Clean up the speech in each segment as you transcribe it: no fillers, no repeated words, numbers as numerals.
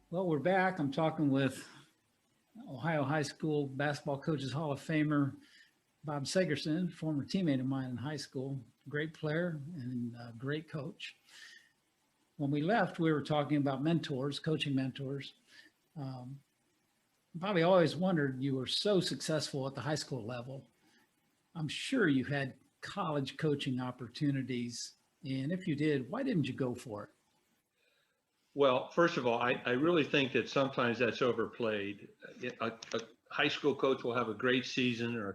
Well, we're back. I'm talking with Ohio High School Basketball Coaches Hall of Famer Bob Seggerson, former teammate of mine in high school, great player and great coach. When we left, we were talking about mentors, coaching mentors. Um, Bobby, always wondered, you were so successful at the high school level. I'm sure you had college coaching opportunities. And if you did, why didn't you go for it? Well, first of all, I really think that sometimes that's overplayed. A high school coach will have a great season or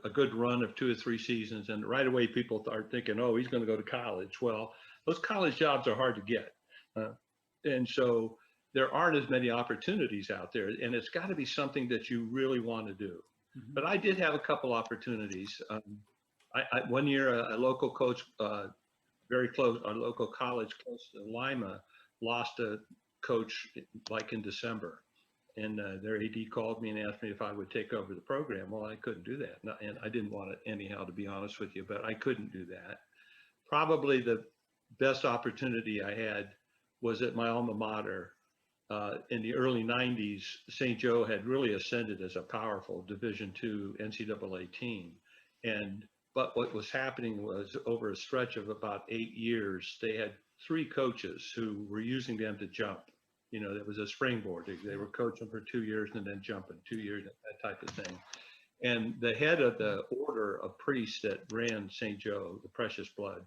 a good run of 2 or 3 seasons, and right away people are thinking, oh, he's going to go to college. Well, those college jobs are hard to get. And so there aren't as many opportunities out there, and it's got to be something that you really want to do. Mm-hmm. But I did have a couple opportunities. One year, a local coach, very close, our local college close to Lima, lost a coach like in December, and their AD called me and asked me if I would take over the program. Well, I couldn't do that, and I didn't want it anyhow, to be honest with you, but I couldn't do that. Probably the best opportunity I had was at my alma mater. In the early 90s, St. Joe had really ascended as a powerful Division II NCAA team. But what was happening was, over a stretch of about 8 years, they had 3 coaches who were using them to jump. You know, it was a springboard. They were coaching for 2 years and then jumping 2 years, that type of thing. And the head of the order of priests that ran St. Joe, the Precious Blood,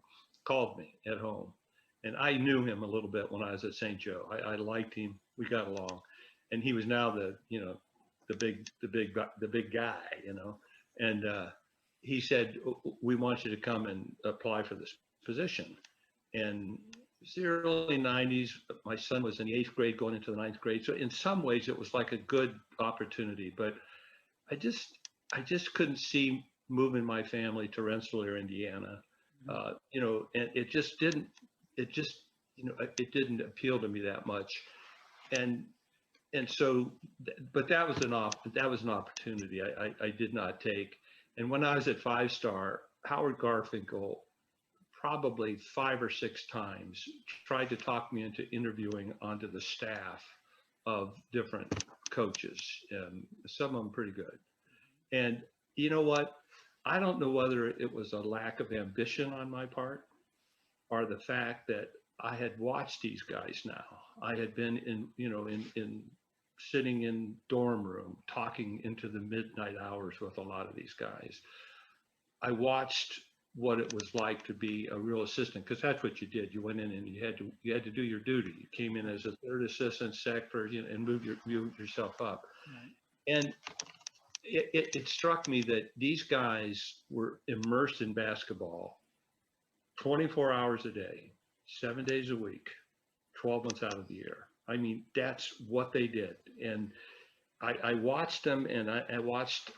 called me at home. And I knew him a little bit when I was at St. Joe. I liked him. We got along. And he was now the big guy, you know. And he said, we want you to come and apply for this position. And it's the early 90s. My son was in the 8th grade going into the 9th grade. So in some ways it was like a good opportunity, but I just couldn't see moving my family to Rensselaer, Indiana. You know, and it didn't appeal to me that much. And so, but that was an opportunity I did not take. And when I was at 5-Star, Howard Garfinkel probably 5 or 6 times tried to talk me into interviewing onto the staff of different coaches, some of them pretty good. And you know what? I don't know whether it was a lack of ambition on my part or the fact that I had watched these guys now. I had been in sitting in dorm room talking into the midnight hours with a lot of these guys. I watched what it was like to be a real assistant, because that's what you did. You went in and you had to do your duty. You came in as a third assistant, sec, and move yourself up. Right. And it struck me that these guys were immersed in basketball 24 hours a day, 7 days a week, 12 months out of the year. I mean, that's what they did. And I watched them, and I watched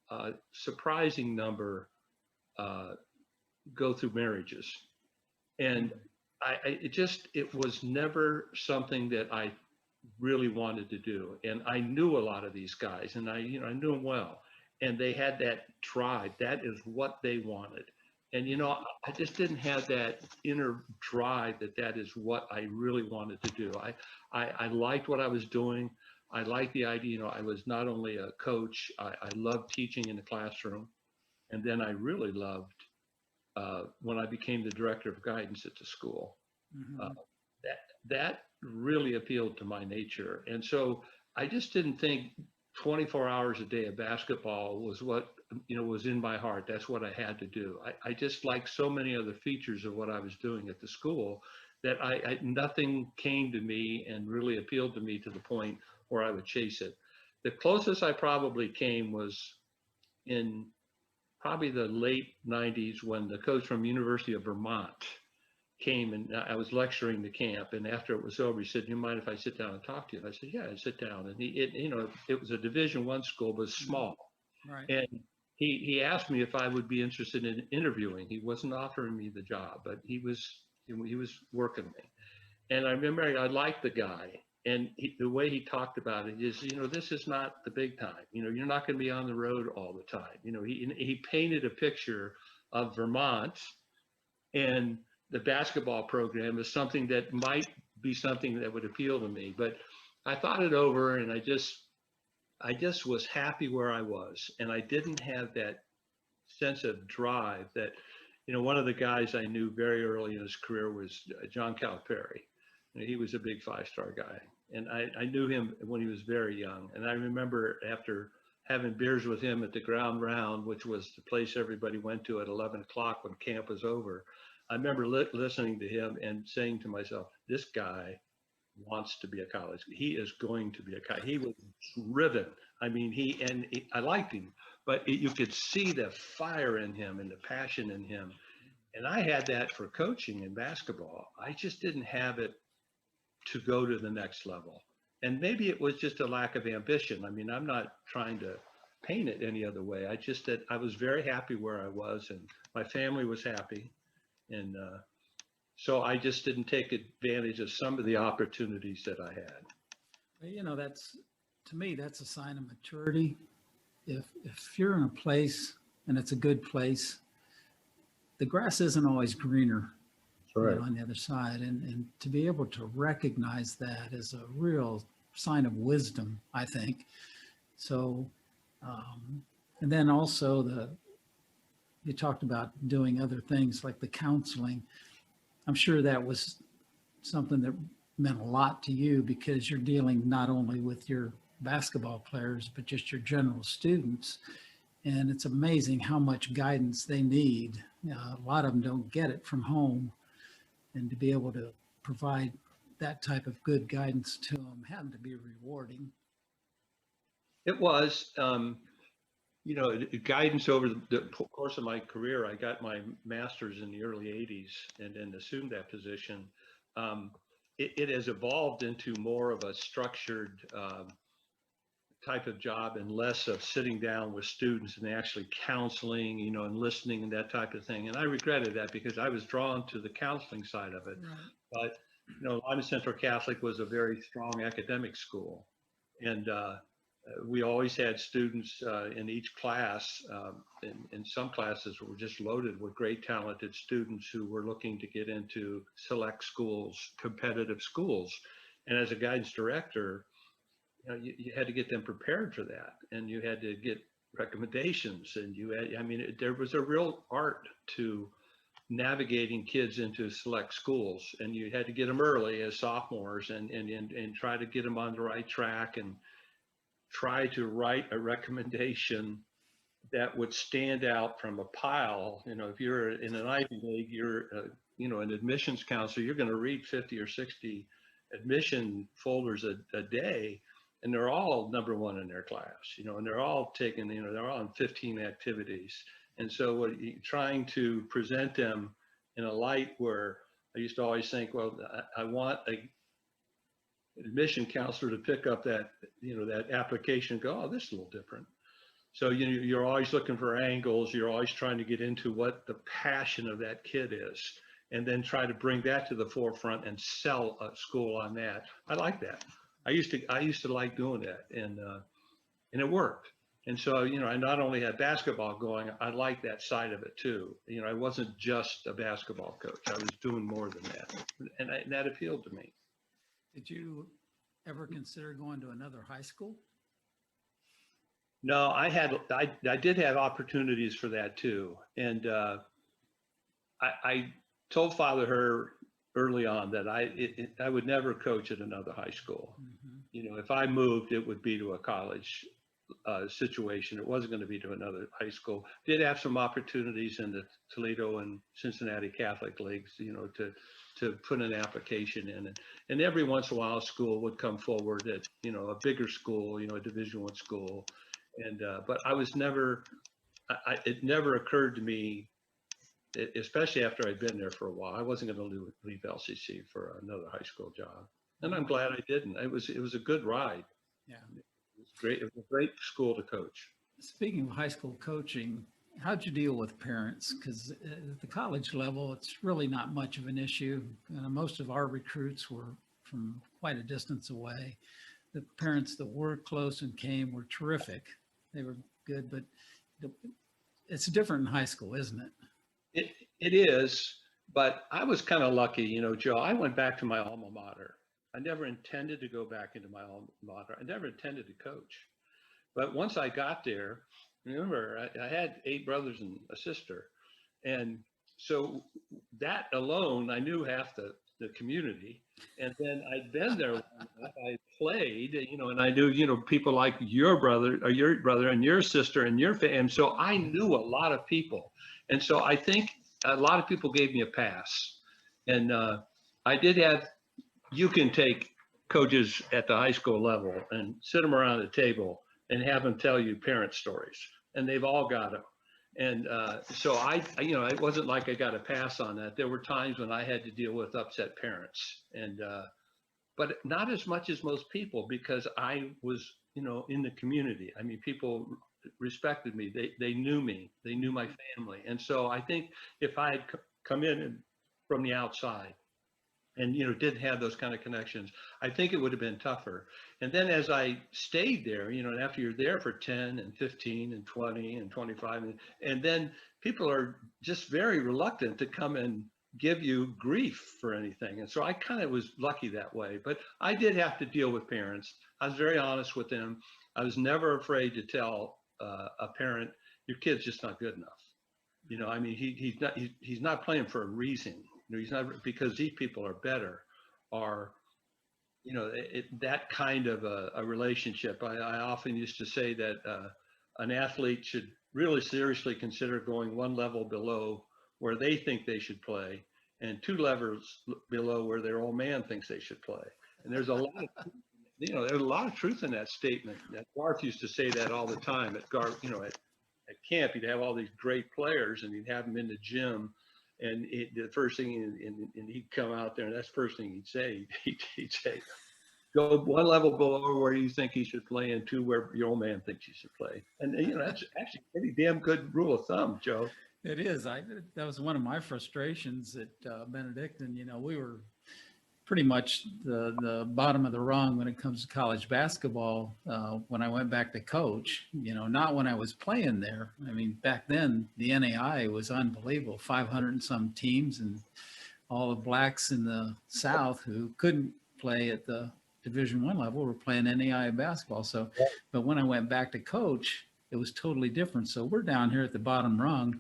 a surprising number go through marriages. And it was never something that I really wanted to do. And I knew a lot of these guys, and I knew them well, and they had that drive. That is what they wanted. And, I just didn't have that inner drive that is what I really wanted to do. I liked what I was doing. I liked the idea, I was not only a coach, I loved teaching in the classroom. And then I really loved when I became the director of guidance at the school. Mm-hmm. That really appealed to my nature. And so I just didn't think 24 hours a day of basketball was what, was in my heart. That's what I had to do. I just liked so many other features of what I was doing at the school that nothing came to me and really appealed to me to the point where I would chase it. The closest I probably came was in probably the late 90s, when the coach from University of Vermont came, and I was lecturing the camp, and after it was over, he said, "Do you mind if I sit down and talk to you?" And I said, "Yeah, I'd sit down." And it was a Division I school, but small. Right. And he asked me if I would be interested in interviewing. He wasn't offering me the job, but he was working me. And I remember I liked the guy, and the way he talked about it is, this is not the big time. You're not going to be on the road all the time. He painted a picture of Vermont and the basketball program as something that might be something that would appeal to me. But I thought it over, and I just was happy where I was, and I didn't have that sense of drive that, one of the guys I knew very early in his career was John Calipari. He was a big five-star guy, and I knew him when he was very young. And I remember after having beers with him at the Ground Round, which was the place everybody went to at 11 o'clock when camp was over, I remember listening to him and saying to myself, this guy wants to be a college. He is going to be a college. He was driven. I mean, I liked him, but you could see the fire in him and the passion in him. And I had that for coaching in basketball. I just didn't have it to go to the next level. And maybe it was just a lack of ambition. I mean, I'm not trying to paint it any other way. That I was very happy where I was, and my family was happy. And so I just didn't take advantage of some of the opportunities that I had. To me, that's a sign of maturity. If you're in a place and it's a good place, the grass isn't always greener on the other side. And to be able to recognize that is a real sign of wisdom, I think. So, and then also you talked about doing other things like the counseling. I'm sure that was something that meant a lot to you because you're dealing not only with your basketball players, but just your general students. And it's amazing how much guidance they need. A lot of them don't get it from home. And to be able to provide that type of good guidance to them had to be rewarding. It was, guidance over the course of my career. I got my master's in the early 80s and then assumed that position. It has evolved into more of a structured type of job and less of sitting down with students and actually counseling, and listening and that type of thing. And I regretted that because I was drawn to the counseling side of it. Right. But, Lima Central Catholic was a very strong academic school. And we always had students in each class. In some classes were just loaded with great talented students who were looking to get into select schools, competitive schools. And as a guidance director, you had to get them prepared for that, and you had to get recommendations, and there was a real art to navigating kids into select schools, and you had to get them early as sophomores and try to get them on the right track and try to write a recommendation that would stand out from a pile. If you're in an Ivy League, you're an admissions counselor, you're going to read 50 or 60 admission folders a day. And they're all number one in their class, and they're all taking, they're all on 15 activities. And so trying to present them in a light where I used to always think, well, I want an admission counselor to pick up that, that application and go, oh, this is a little different. So, you're always looking for angles. You're always trying to get into what the passion of that kid is, and then try to bring that to the forefront and sell a school on that. I like that. I used to like doing that, and it worked. And so, I not only had basketball going, I liked that side of it too. I wasn't just a basketball coach. I was doing more than that, and that appealed to me. Did you ever consider going to another high school? No, I did have opportunities for that too, and I told Father Her early on that I would never coach at another high school. Mm-hmm. If I moved, it would be to a college situation. It wasn't going to be to another high school. Did have some opportunities in the Toledo and Cincinnati Catholic leagues, to put an application in, and every once in a while a school would come forward at, a bigger school, a Division I school, and but I was never, it never occurred to me, especially after I'd been there for a while, I wasn't going to leave LCC for another high school job, and I'm glad I didn't. It was a good ride. Yeah, it was great. It was a great school to coach. Speaking of high school coaching, how'd you deal with parents? Because at the college level, it's really not much of an issue. Most of our recruits were from quite a distance away. The parents that were close and came were terrific. They were good, but it's different in high school, isn't it? It is, but I was kind of lucky, Joe. I went back to my alma mater, I never intended to go back into my alma mater. I never intended to coach. But once I got there, remember, I had 8 brothers and a sister. And so that alone, I knew half the community. And then I'd been there long enough, I played, and I knew, people like your brother and your sister and your family. And so I knew a lot of people. And so I think a lot of people gave me a pass. And I did have, you can take coaches at the high school level and sit them around the table and have them tell you parent stories. And they've all got them. And so it wasn't like I got a pass on that. There were times when I had to deal with upset parents, and but not as much as most people, because I was, in the community. I mean, people respected me. They knew me. They knew my family. And so I think if I had come in from the outside and didn't have those kind of connections, I think it would have been tougher. And then as I stayed there, and after you're there for 10 and 15 and 20 and 25, and then people are just very reluctant to come and give you grief for anything. And so I kind of was lucky that way. But I did have to deal with parents. I was very honest with them. I was never afraid to tell a parent, your kid's just not good enough. I mean, he's not playing for a reason. He's not, because these people are better, or that kind of a relationship. I often used to say that an athlete should really seriously consider going one level below where they think they should play, and 2 levels below where their old man thinks they should play. And there's a lot of, there's a lot of truth in that statement. That Garth used to say that all the time at at camp. He'd have all these great players, and he'd have them in the gym. And the first thing, and he'd come out there, and that's the first thing he'd say. He'd say, go 1 level below where you think he should play, and 2 where your old man thinks you should play. And that's actually a pretty damn good rule of thumb, Joe. It is. That was one of my frustrations at Benedictine. We were pretty much the bottom of the rung when it comes to college basketball when I went back to coach, not when I was playing there. I mean, back then the NAI was unbelievable, 500 and some teams, and all the blacks in the South who couldn't play at the Division I level were playing NAI basketball. So, but when I went back to coach, it was totally different. So we're down here at the bottom rung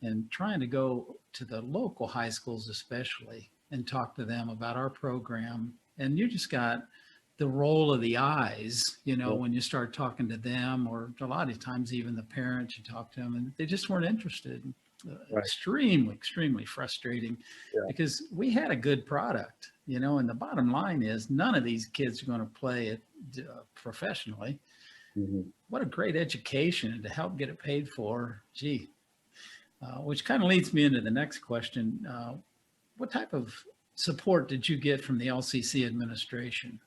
and trying to go to the local high schools especially and talk to them about our program. And you just got the roll of the eyes, when you start talking to them, or a lot of times even the parents, you talk to them and they just weren't interested. Right. Extremely frustrating, because we had a good product, and the bottom line is none of these kids are going to play it professionally. Mm-hmm. What a great education to help get it paid for. Gee, which kind of leads me into the next question. What type of support did you get from the LCC administration?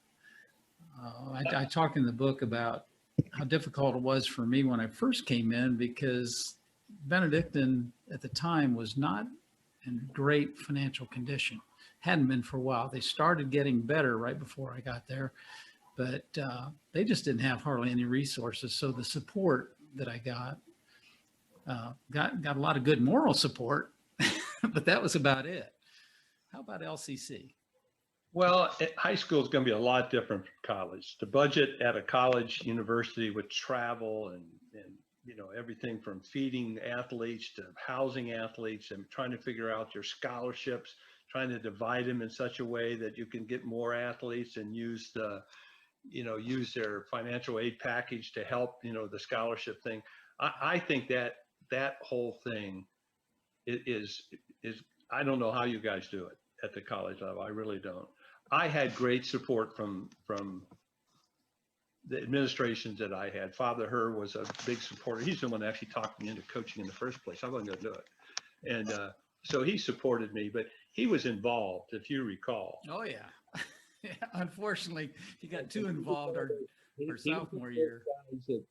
I talk in the book about how difficult it was for me when I first came in, because Benedictine at the time was not in great financial condition. Hadn't been for a while. They started getting better right before I got there, but they just didn't have hardly any resources. So the support that I got a lot of good moral support, but that was about it. How about LCC? Well, high school is going to be a lot different from college. The budget at a college university with travel and everything from feeding athletes to housing athletes and trying to figure out your scholarships, trying to divide them in such a way that you can get more athletes and use their financial aid package to help, the scholarship thing. I think that whole thing is I don't know how you guys do it at the college level. I really don't. I had great support from the administrations that I had. Father Herr was a big supporter. He's the one that actually talked me into coaching in the first place. I wasn't going to do it. And so he supported me, but he was involved, if you recall. Oh, yeah. Yeah, unfortunately, he got too involved our sophomore year.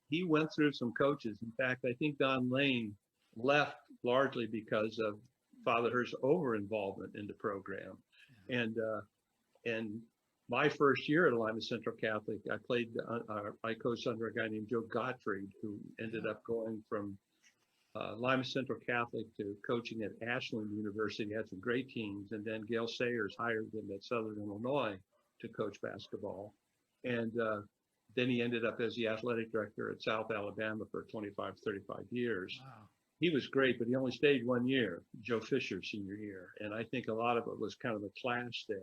He went through some coaches. In fact, I think Don Lane left largely because of Father Herr's over-involvement in the program. Yeah. And my first year at Lima Central Catholic, I coached under a guy named Joe Gottfried, who ended up going from Lima Central Catholic to coaching at Ashland University. He had some great teams. And then Gail Sayers hired him at Southern Illinois. to coach basketball. And then he ended up as the athletic director at South Alabama for 25, 35 years. Wow. He was great, but he only stayed 1 year, Joe Fisher's senior year. And I think a lot of it was kind of a clash there.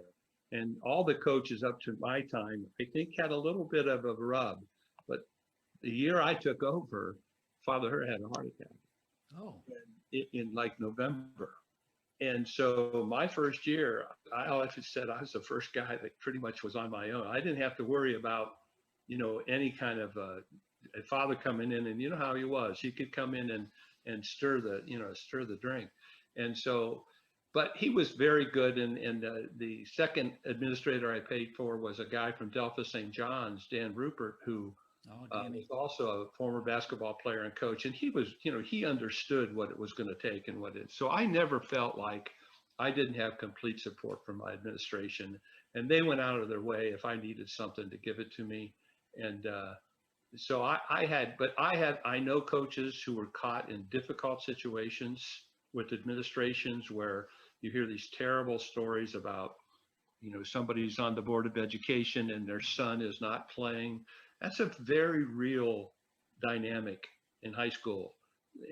And all the coaches up to my time, I think, had a little bit of a rub. But the year I took over, Father Hurt had a heart attack. Oh. In like November. And so my first year, I always said I was the first guy that pretty much was on my own. I didn't have to worry about, any kind of a father coming in, and you know how he was. He could come in and stir the drink. And so, but he was very good. And the second administrator I paid for was a guy from Delta St. John's, Dan Rupert, who was also a former basketball player and coach. And he was, he understood what it was going to take and so I never felt like I didn't have complete support from my administration, and they went out of their way if I needed something to give it to me. And so I know coaches who were caught in difficult situations with administrations where you hear these terrible stories about, somebody's on the board of education and their son is not playing. That's a very real dynamic in high school.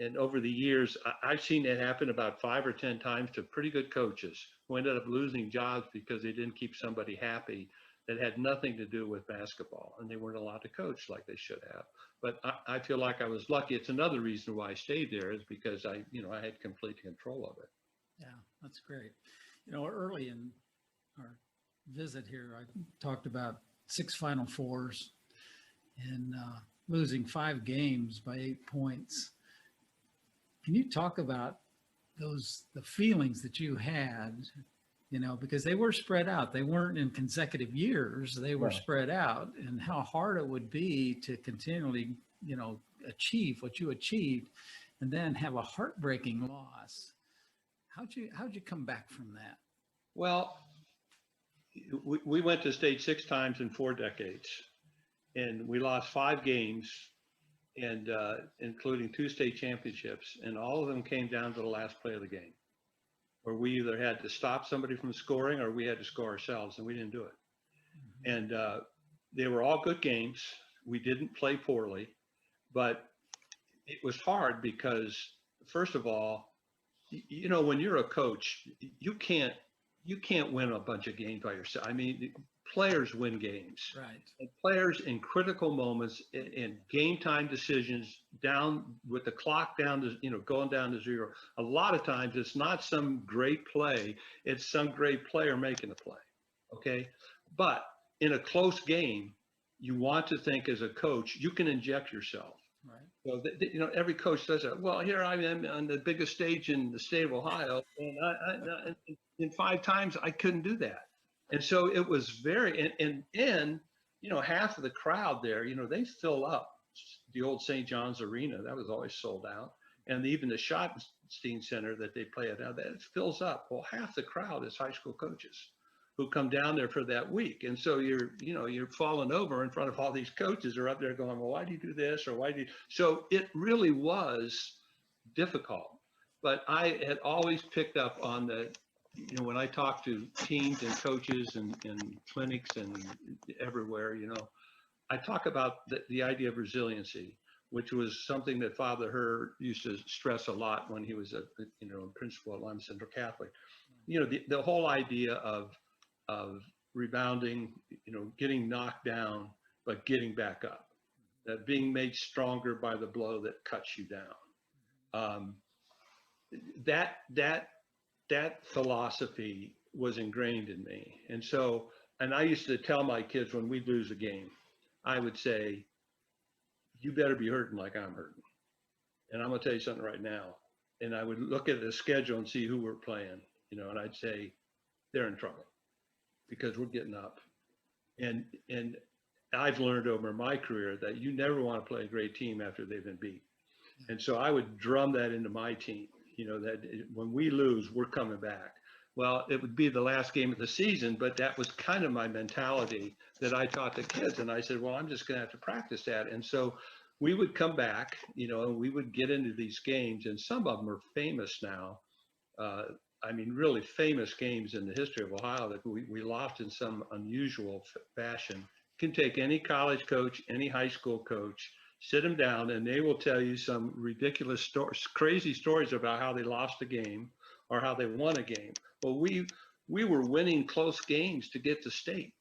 And over the years, I've seen that happen about 5 or 10 times to pretty good coaches who ended up losing jobs because they didn't keep somebody happy that had nothing to do with basketball, and they weren't allowed to coach like they should have. But I feel like I was lucky. It's another reason why I stayed there, is because I had complete control of it. Yeah, that's great. Early in our visit here, I talked about 6 Final Fours and losing 5 games by 8 points. Can you talk about the feelings that you had, because they were spread out. They weren't in consecutive years. They were spread out, and how hard it would be to continually, achieve what you achieved and then have a heartbreaking loss. How'd you come back from that? Well, we went to state 6 times in 4 decades, and we lost 5 games, and including 2 state championships, and all of them came down to the last play of the game, where we either had to stop somebody from scoring or we had to score ourselves, and we didn't do it. Mm-hmm. And they were all good games. We didn't play poorly, but it was hard because, first of all, when you're a coach, you can't win a bunch of games by yourself. I mean, players win games. Right. And players in critical moments, in game time decisions, down with the clock down to, going down to 0. A lot of times it's not some great play. It's some great player making a play. Okay. But in a close game, you want to think as a coach, you can inject yourself. Right. So, every coach says that. Well, here I am on the biggest stage in the state of Ohio, and I in 5 times I couldn't do that. And so it was very, and half of the crowd there, they fill up the old St. John's Arena. That was always sold out. And even the Schottenstein Center that they play at now, that fills up. Well, half the crowd is high school coaches who come down there for that week. And so you're falling over in front of all these coaches who are up there going, well, why do you do this? Or why do you? So it really was difficult. But I had always picked up on when I talk to teams and coaches and clinics and everywhere, I talk about the idea of resiliency, which was something that Father Hurt used to stress a lot when he was a principal at Lima Central Catholic. The whole idea of rebounding, getting knocked down, but getting back up, that being made stronger by the blow that cuts you down. That philosophy was ingrained in me. And I used to tell my kids when we'd lose a game, I would say, you better be hurting like I'm hurting. And I'm going to tell you something right now. And I would look at the schedule and see who we're playing, and I'd say, they're in trouble because we're getting up. And I've learned over my career that you never want to play a great team after they've been beat. And so I would drum that into my team, that when we lose, we're coming back. Well, it would be the last game of the season, but that was kind of my mentality that I taught the kids. And I said, well, I'm just going to have to practice that. And so we would come back, and we would get into these games, and some of them are famous now. I mean, really famous games in the history of Ohio that we lost in some unusual fashion. You can take any college coach, any high school coach, sit them down, and they will tell you some ridiculous stories, crazy stories about how they lost a game or how they won a game. Well, we were winning close games to get to state.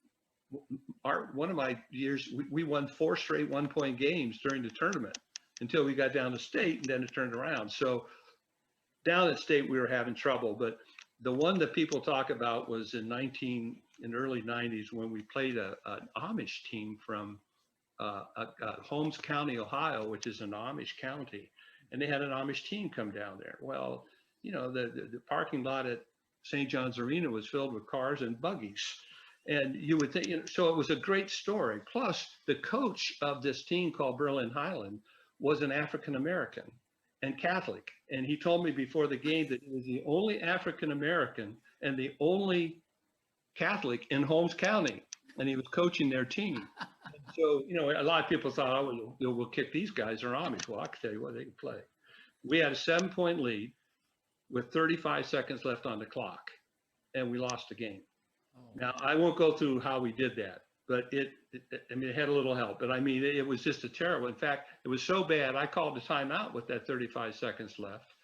One of my years, we won 4 straight 1-point games during the tournament until we got down to state, and then it turned around. So down at state, we were having trouble. But the one that people talk about was in the early 90s when we played an Amish team from Holmes County, Ohio, which is an Amish county, and they had an Amish team come down there. Well, you know, the parking lot at St. John's Arena was filled with cars and buggies. And you would think, you know, so it was a great story. Plus, the coach of this team called Berlin Highland was an African American and Catholic. And he told me before the game that he was the only African American and the only Catholic in Holmes County, and he was coaching their team. So, you know, a lot of people thought, oh, we'll kick these guys, they're Amish. Well, I can tell you what, they can play. We had a 7-point lead with 35 seconds left on the clock, and we lost the game. Now, I won't go through how we did that, but it had a little help. But I mean, it was just a terrible. In fact, it was so bad, I called a timeout with that 35 seconds left,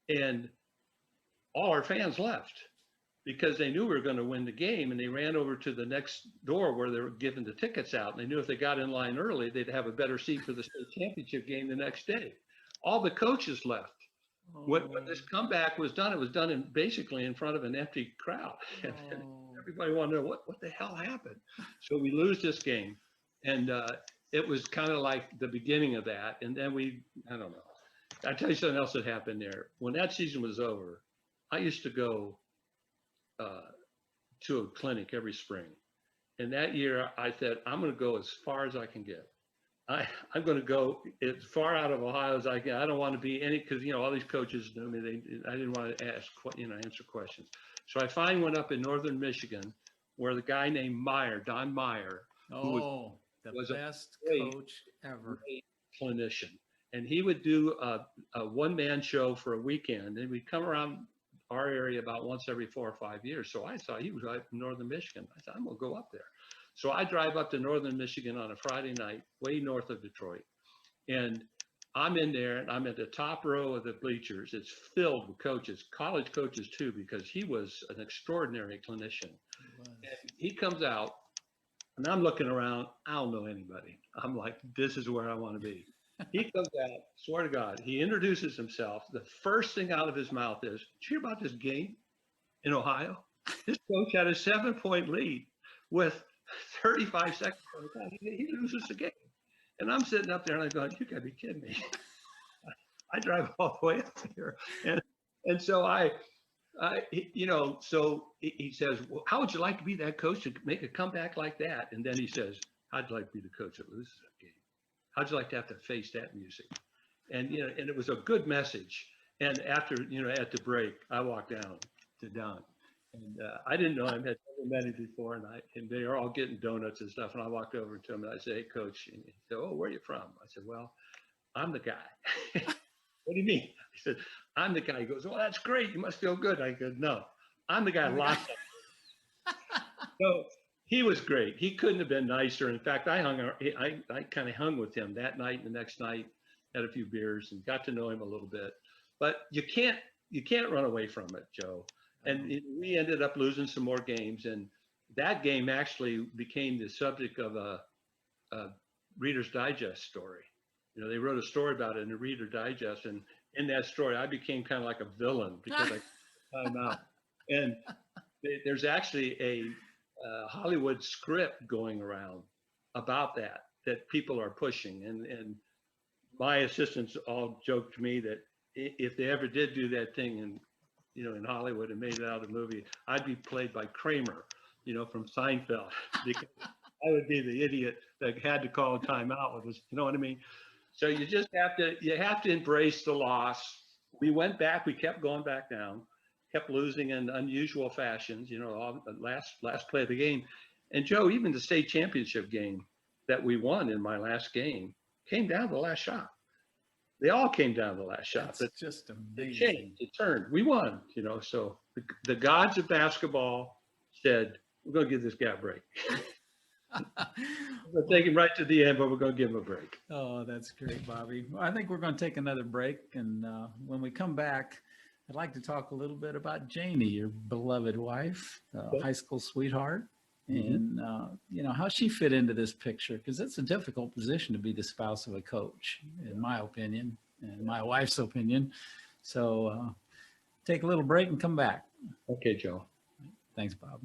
and all our fans left because they knew we were going to win the game, and they ran over to the next door where they were giving the tickets out. And they knew if they got in line early, they'd have a better seat for the state championship game the next day. All the coaches left. When this comeback was done, it was done basically in front of an empty crowd. And everybody wanted to know what the hell happened. So we lose this game, and it was kind of like the beginning of that. And then I don't know. I'll tell you something else that happened there. When that season was over, I used to go to a clinic every spring. And that year I said, I'm going to go as far as I can get. I'm going to go as far out of Ohio as I can. I don't want to be because, you know, all these coaches knew me. I didn't want to answer questions. So I finally went up in northern Michigan where the guy named Don Meyer, who was the best coach ever, clinician. And he would do a one-man show for a weekend, and we'd come around our area about once every 4 or 5 years. So I saw he was right from northern Michigan. I said, I'm going to go up there. So I drive up to northern Michigan on a Friday night, way north of Detroit. And I'm in there, and I'm at the top row of the bleachers. It's filled with coaches, college coaches too, because he was an extraordinary clinician. And he comes out, and I'm looking around. I don't know anybody. I'm like, this is where I want to be. He comes out, swear to God, he introduces himself. The first thing out of his mouth is, did you hear about this game in Ohio? This coach had a 7-point lead with 35 seconds on the clock. He loses the game. And I'm sitting up there and I'm going, you gotta be kidding me. I drive all the way up here. And so so he says, well, how would you like to be that coach to make a comeback like that? And then he says, I'd like to be the coach that loses that game. How'd you like to have to face that music? And, you know, and it was a good message. And after, you know, at the break, I walked down to Don. And I didn't know him, had never met him before, and they are all getting donuts and stuff. And I walked over to him and I said, hey, coach. And he said, oh, where are you from? I said, well, I'm the guy. What do you mean? He said, I'm the guy. He goes, well, that's great. You must feel good. I go, no, I'm the guy locked up. So he was great. He couldn't have been nicer. In fact, I kind of hung with him that night and the next night, had a few beers and got to know him a little bit. But you can't run away from it, Joe. And we ended up losing some more games. And that game actually became the subject of a Reader's Digest story. You know, they wrote a story about it in the Reader Digest. And in that story, I became kind of like a villain because I time out. And there's actually a Hollywood script going around about that people are pushing. And my assistants all joked to me that if they ever did do that thing in Hollywood and made it out of the movie, I'd be played by Kramer, from Seinfeld, because I would be the idiot that had to call a timeout with us. You know what I mean? So you just have to embrace the loss. We went back, we kept going back down, kept losing in unusual fashions, last play of the game. And Joe, even the state championship game that we won in my last game came down to the last shot. They all came down to the last shot. That's just amazing. It changed, it turned, we won, so The gods of basketball said, we're going to give this guy a break. We're going to take him right to the end, but we're going to give him a break. Oh, that's great, Bobby. Well, I think we're going to take another break. And when we come back, I'd like to talk a little bit about Janie, your beloved wife, high school sweetheart, and, how she fit into this picture, because it's a difficult position to be the spouse of a coach, in my opinion, and my wife's opinion. So take a little break and come back. Okay, Joe. Thanks, Bob.